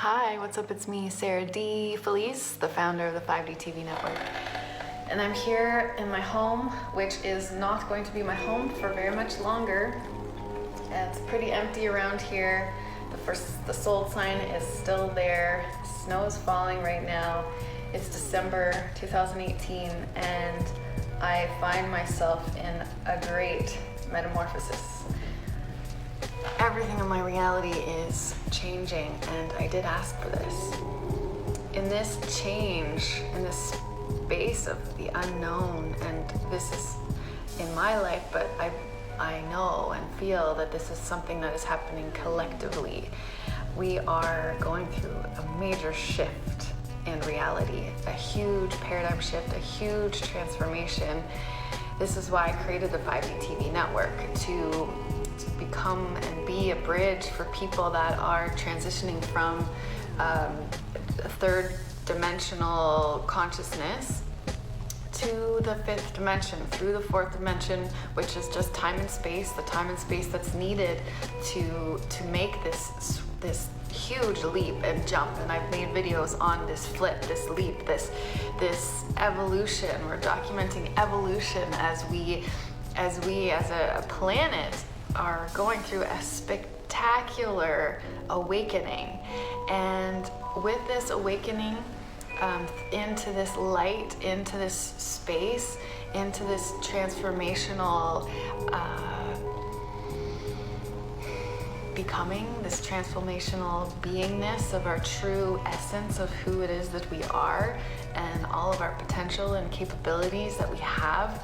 Hi, what's up? It's me, Founder Di Felice, the founder of the 5D TV network. And I'm here in my home, which is not going to be my home for very much longer. It's pretty empty around here. The sold sign is still there. Snow is falling right now. It's December 2018, and I find myself in a great metamorphosis. Everything in my reality is changing, and I did ask for this. In this change, in this space of the unknown, and this is in my life, but I know and feel that this is something that is happening collectively. We are going through a major shift in reality, a huge paradigm shift, a huge transformation. This is why I created the 5D TV network, to become and be a bridge for people that are transitioning from a third dimensional consciousness to the fifth dimension, through the fourth dimension, which is just time and space, the time and space that's needed to make this huge leap and jump. And I've made videos on this flip, this leap, this evolution. We're documenting evolution as we as a planet are going through a spectacular awakening. And with this awakening, into this light, into this space, into this transformational becoming, this transformational beingness of our true essence of who it is that we are, and all of our potential and capabilities that we have.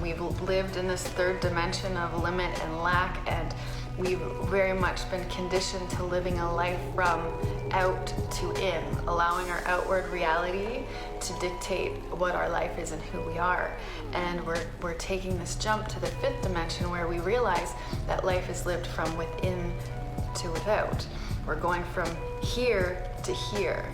We've lived in this third dimension of limit and lack, and we've very much been conditioned to living a life from out to in, allowing our outward reality to dictate what our life is and who we are. And we're taking this jump to the fifth dimension, where we realize that life is lived from within to without. We're going from here to here.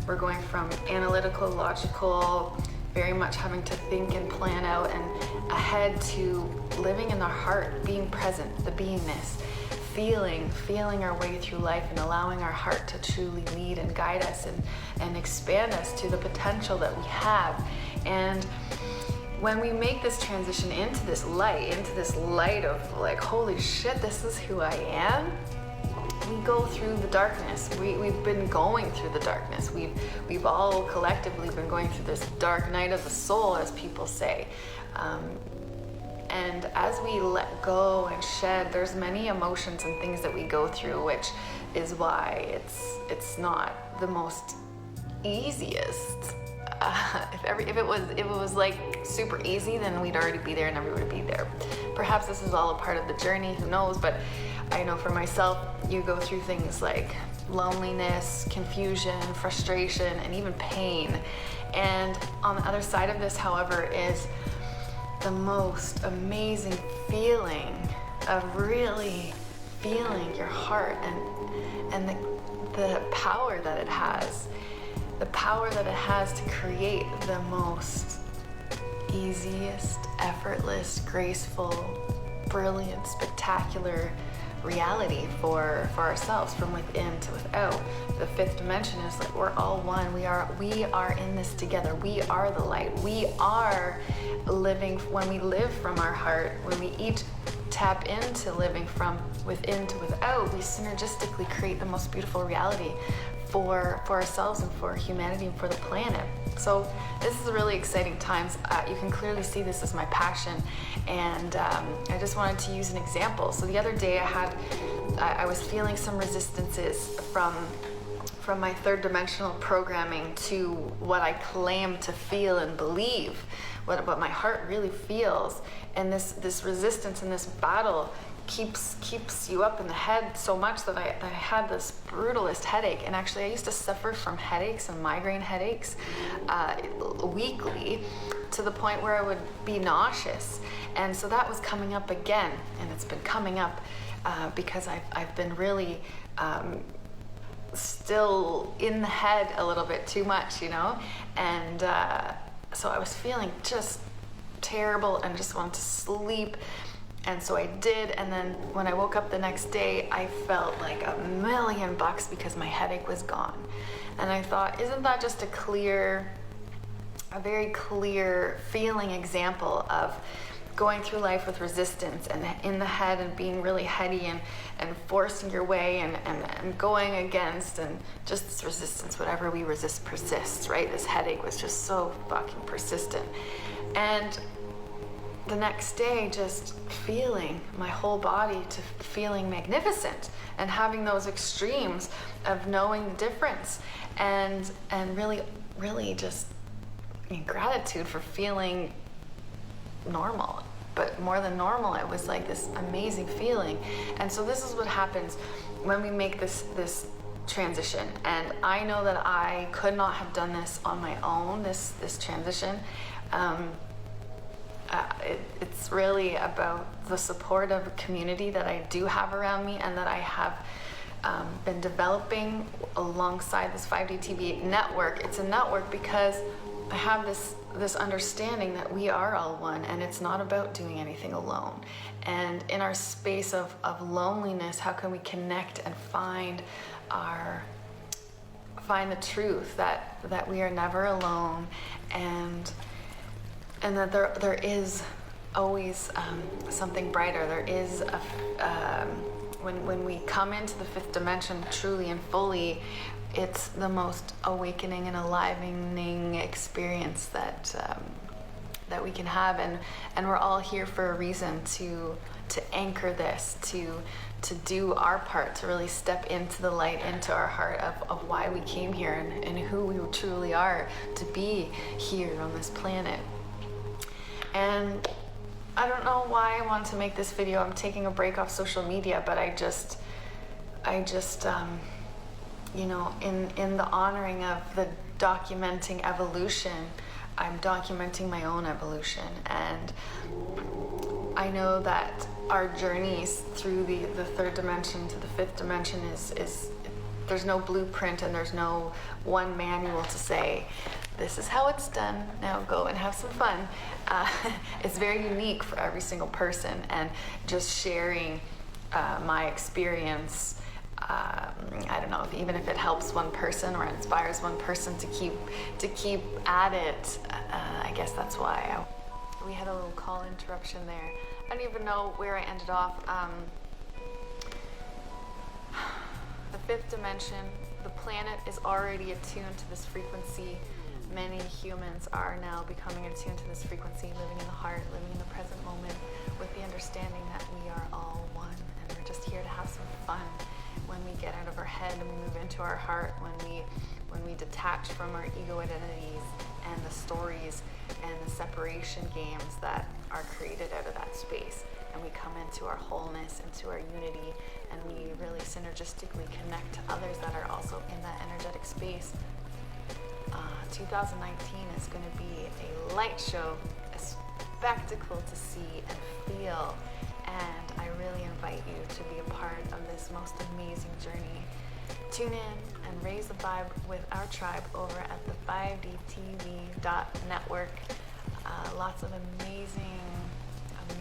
We're going from analytical, logical, very much having to think and plan out and ahead, to living in our heart, being present, the beingness, feeling our way through life, and allowing our heart to truly lead and guide us and expand us to the potential that we have. And when we make this transition into this light of like, holy shit, this is who I am, we go through the darkness. We've been going through the darkness. We've all collectively been going through this dark night of the soul, as people say. And as we let go and shed, there's many emotions and things that we go through, which is why it's not the most easiest. If it was like super easy, then we'd already be there and everybody would be there. Perhaps this is all a part of the journey, who knows? But I know for myself, you go through things like loneliness, confusion, frustration, and even pain. And on the other side of this, however, is the most amazing feeling of really feeling your heart and the power that it has. The power that it has to create the most easiest, effortless, graceful, brilliant, spectacular reality for ourselves, from within to without. The fifth dimension is like, we're all one. We are in this together. We are the light. We are living. When we live from our heart, when we each tap into living from within to without, we synergistically create the most beautiful reality for ourselves and for humanity and for the planet. So this is really exciting times. You can clearly see this is my passion, and I just wanted to use an example. So the other day I was feeling some resistances from my third dimensional programming to what I claim to feel and believe, what my heart really feels. And this resistance and this battle keeps you up in the head so much that I had this brutalist headache. And actually, I used to suffer from headaches and migraine headaches weekly, to the point where I would be nauseous. And so that was coming up again, and it's been coming up because I've been really still in the head a little bit too much, and so I was feeling just terrible and just wanted to sleep. And so I did, and then when I woke up the next day, I felt like $1,000,000 because my headache was gone. And I thought, isn't that just a very clear feeling example of going through life with resistance and in the head and being really heady and forcing your way and going against, and just this resistance, whatever we resist persists, right? This headache was just so fucking persistent. And the next day, just feeling my whole body to feeling magnificent and having those extremes of knowing the difference and really just in gratitude for feeling normal. But more than normal, it was like this amazing feeling. And so this is what happens when we make this transition. And I know that I could not have done this on my own, this transition. It's really about the support of a community that I do have around me and that I have been developing alongside this 5D TV network. It's a network because I have this understanding that we are all one, and it's not about doing anything alone. And in our space of loneliness, how can we connect and find the truth that we are never alone, and that there is always something brighter. There is when we come into the fifth dimension truly and fully, it's the most awakening and enlivening experience that we can have, and we're all here for a reason to anchor this, to do our part, to really step into the light, into our heart of why we came here and who we truly are to be here on this planet. And I don't know why I want to make this video. I'm taking a break off social media, but I just you know, in the honoring of the documenting evolution, I'm documenting my own evolution. And I know that our journeys through the third dimension to the fifth dimension is there's no blueprint and there's no one manual to say, this is how it's done, now go and have some fun. It's very unique for every single person, and just sharing my experience, I don't know, even if it helps one person or inspires one person to keep at it, I guess that's why. We had a little call interruption there. I don't even know where I ended off. The fifth dimension, the planet is already attuned to this frequency. Many humans are now becoming attuned to this frequency, living in the heart, living in the present moment, with the understanding that we are all one, and we're just here to have some fun. When we get out of our head and we move into our heart, when we detach from our ego identities and the stories and the separation games that are created out of that space, and we come into our wholeness, into our unity, and we really synergistically connect to others that are also in that energetic space. 2019 is going to be a light show, a spectacle to see and feel, and I really invite you to be a part of this most amazing journey. Tune in and raise the vibe with our tribe over at the 5dtv.network. Lots of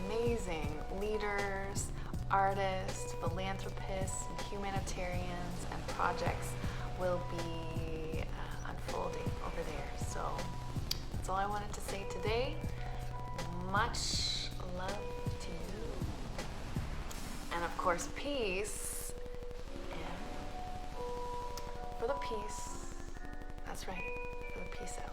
amazing leaders, artists, philanthropists, and humanitarians, and projects will be unfolding over there. So that's all I wanted to say today. Much love to you. And of course, peace. And for the peace. That's right, for the peace out.